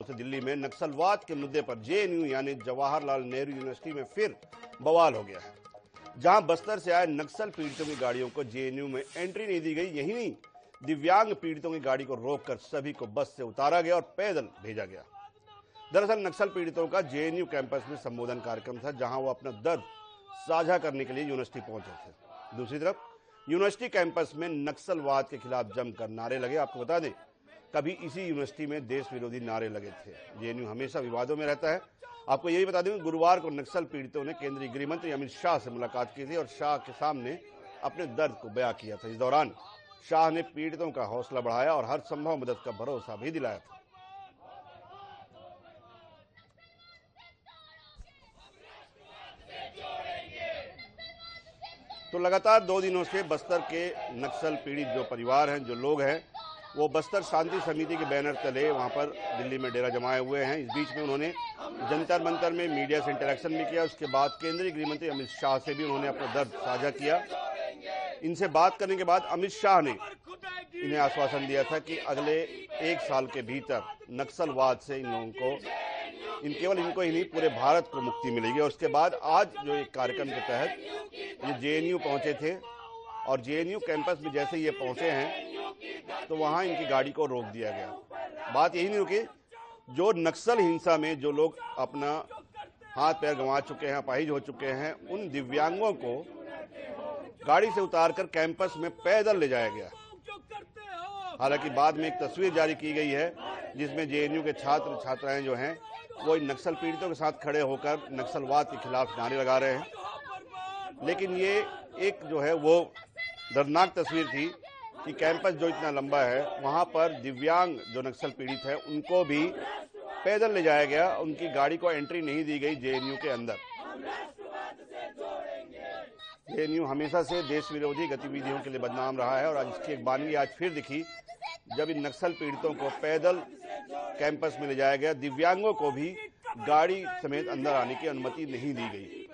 से दिल्ली में नक्सलवाद के मुद्दे पर जेएनयू यानी जवाहरलाल नेहरू यूनिवर्सिटी में फिर बवाल हो गया है। जहां बस्तर से आए नक्सल पीड़ितों की गाड़ियों को जेएनयू में एंट्री नहीं दी गई, यही नहीं दिव्यांग पीड़ितों की गाड़ी को रोककर सभी को बस से उतारा गया और पैदल भेजा गया। दरअसल नक्सल पीड़ितों का जेएनयू कैंपस में संबोधन कार्यक्रम था, जहां वो अपना दर्द साझा करने के लिए यूनिवर्सिटी पहुंचे थे। दूसरी तरफ यूनिवर्सिटी कैंपस में नक्सलवाद के खिलाफ जमकर नारे लगे। आपको बता दें, कभी इसी यूनिवर्सिटी में देश विरोधी नारे लगे थे। जेएनयू हमेशा विवादों में रहता है। आपको यही बता दें, गुरुवार को नक्सल पीड़ितों ने केंद्रीय गृह मंत्री अमित शाह से मुलाकात की थी और शाह के सामने अपने दर्द को बयां किया था। इस दौरान शाह ने पीड़ितों का हौसला बढ़ाया और हर संभव मदद का भरोसा भी दिलाया था। तो लगातार 2 दिनों से बस्तर के नक्सल पीड़ित जो परिवार हैं, जो लोग हैं, वो बस्तर शांति समिति के बैनर तले वहां पर दिल्ली में डेरा जमाए हुए हैं। इस बीच में उन्होंने जंतर मंतर में मीडिया से इंटरेक्शन भी किया। उसके बाद केंद्रीय गृह मंत्री अमित शाह से भी उन्होंने अपना दर्द साझा किया। इनसे बात करने के बाद अमित शाह ने इन्हें आश्वासन दिया था कि अगले 1 साल के भीतर नक्सलवाद से इन लोगों को, केवल इनको ही नहीं पूरे भारत को मुक्ति मिलेगी। और उसके बाद आज जो एक कार्यक्रम के तहत ये जेएनयू पहुंचे थे और जेएनयू कैंपस में जैसे ये पहुंचे हैं तो वहां इनकी गाड़ी को रोक दिया गया। बात यही नहीं रुकी, जो नक्सल हिंसा में जो लोग अपना हाथ पैर गंवा चुके हैं, अपाहिज हो चुके हैं, उन दिव्यांगों को गाड़ी से उतारकर कैंपस में पैदल ले जाया गया। हालांकि बाद में एक तस्वीर जारी की गई है जिसमें जेएनयू के छात्र छात्राएं जो हैं वो इन नक्सल पीड़ितों के साथ खड़े होकर नक्सलवाद के खिलाफ नारे लगा रहे हैं। लेकिन ये एक जो है वो दर्दनाक तस्वीर थी कि कैंपस जो इतना लंबा है वहां पर दिव्यांग जो नक्सल पीड़ित है उनको भी पैदल ले जाया गया। उनकी गाड़ी को एंट्री नहीं दी गई जेएनयू के अंदर। जेएनयू हमेशा से देश विरोधी गतिविधियों के लिए बदनाम रहा है और आज इसकी एक बानगी आज फिर दिखी जब इन नक्सल पीड़ितों को पैदल कैंपस में ले जाया गया। दिव्यांगों को भी गाड़ी समेत अंदर आने की अनुमति नहीं दी गई।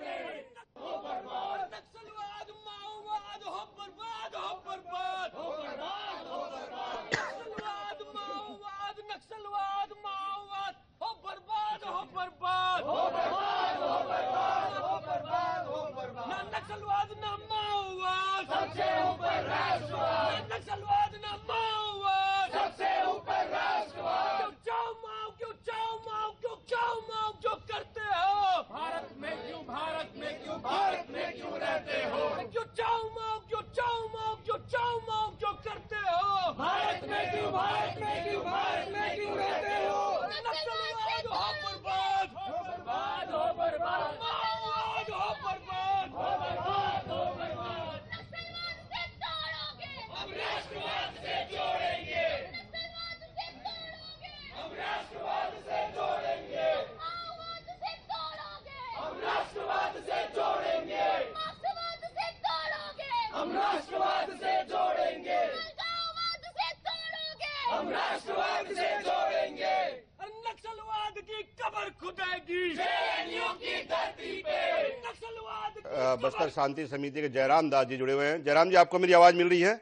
बस्तर शांति समिति के जयराम दास जी जुड़े हुए हैं। जयराम जी, आपको मेरी आवाज मिल रही है?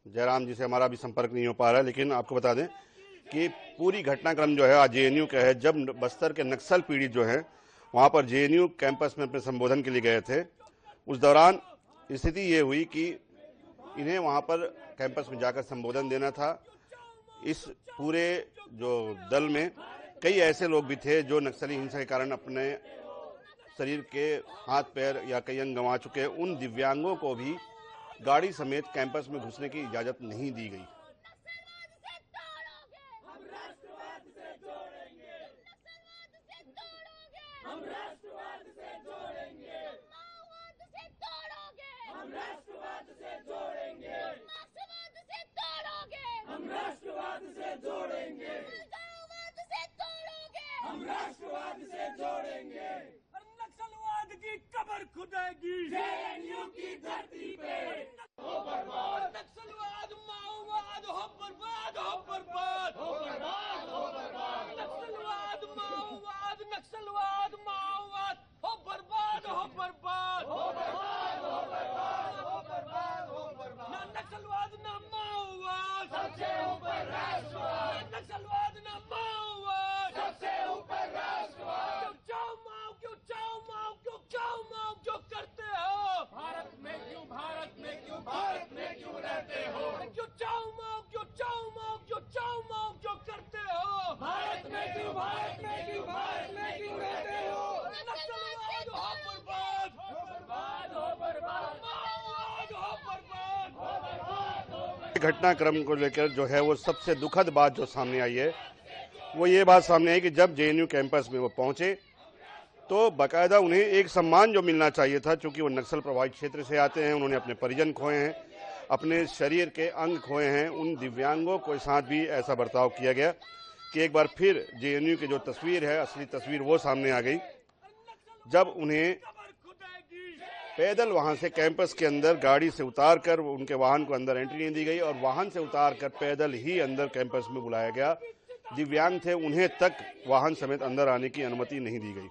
जयराम जी से हमारा भी संपर्क नहीं हो पा रहा है, लेकिन आपको बता दें कि पूरी घटनाक्रम जो है आज जेएनयू का है। जब बस्तर के नक्सल पीड़ित जो हैं वहां पर जेएनयू कैंपस में अपने संबोधन के लिए गए थे, उस दौरान स्थिति ये हुई कि इन्हें वहां पर कैंपस में जाकर संबोधन देना था। इस पूरे जो दल में कई ऐसे लोग भी थे जो नक्सली हिंसा के कारण अपने शरीर के हाथ पैर या कई अंग गंवा चुके हैं। उन दिव्यांगों को भी गाड़ी समेत कैंपस में घुसने की इजाजत नहीं दी गई। नक्सलवाद की कब्र खुदेगी जेएनयू की धरती पे। हो बर्बाद नक्सलवाद, माओवाद, हो बर्बाद, हो बर्बाद, हो बर्बाद, हो बर्बाद। नक्सलवाद, माओवाद, नक्सलवाद, माओवाद, हो बर्बाद, हो बर्बाद, हो बर्बाद, हो बर्बाद, हो नक्सलवाद न माओवाद, सबसे ऊपर राष्ट्रवाद। क्यों माओ, क्यों चाओ माओ, क्यों माओ जो करते हो, भारत में क्यों, भारत में क्यों, भारत में क्यों रहते हो। क्यों चाओ माओ, क्यों चाओ माओ, क्यों चाओ माओ जो करते हो, भारत में क्यों, भारत में क्यों, भारत में क्यों रहते हो। नक्सलवाद हो बर्बाद, हो बर्बाद, हो बर्बाद, माओवाद हो बर्बाद, हो बर्बाद, हो बर्बाद। घटनाक्रम को लेकर जो है वो सबसे दुखद बात जो सामने आई है वो ये बात सामने आई कि जब जेएनयू कैंपस में वो पहुंचे तो बाकायदा उन्हें एक सम्मान जो मिलना चाहिए था, चूंकि वो नक्सल प्रभावित क्षेत्र से आते हैं, उन्होंने अपने परिजन खोए हैं, अपने शरीर के अंग खोए हैं, उन दिव्यांगों के साथ भी ऐसा बर्ताव किया गया कि एक बार फिर जेएनयू की जो तस्वीर है, असली तस्वीर वो सामने आ गई जब उन्हें पैदल वहां से कैंपस के अंदर गाड़ी से उतारकर उनके वाहन को अंदर एंट्री नहीं दी गई और वाहन से उतारकर पैदल ही अंदर कैंपस में बुलाया गया। दिव्यांग थे, उन्हें तक वाहन समेत अंदर आने की अनुमति नहीं दी गई।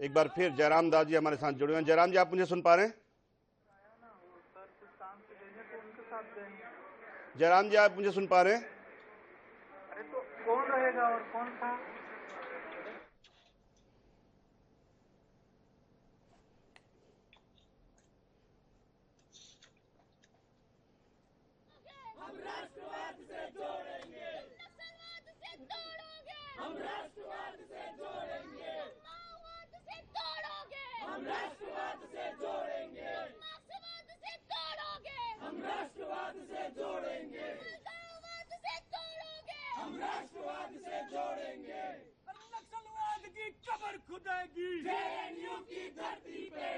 एक बार फिर जयराम दास जी हमारे साथ जुड़े हैं। जयराम जी, आप मुझे सुन पा रहे हैं? जयराम जी, आप मुझे सुन पा रहे हैं? अरे तो कौन रहेगा और कौन था? हम राष्ट्रवाद से जोड़ेंगे, नक्सलवाद से तोड़ोगे, हम राष्ट्रवाद से जोड़ेंगे, माओवाद से तोड़ोगे, हम राष्ट्रवाद से जोड़ेंगे, नक्सलवाद से तोड़ोगे, हम राष्ट्रवाद से जोड़ेंगे, माओवाद से तोड़ोगे, हम राष्ट्रवाद से जोड़ेंगे। नक्सलवाद की कब्र खुदेगी जेएनयू की धरती पे,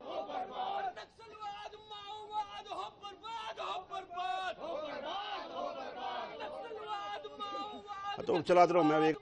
हो बर्बाद। नक्सलवाद माओवाद हो बर्बाद, हो बर्बाद, हो बर्बाद, हो बर्बाद। नक्सलवाद माओवाद तो चलाते रहो, मैं एक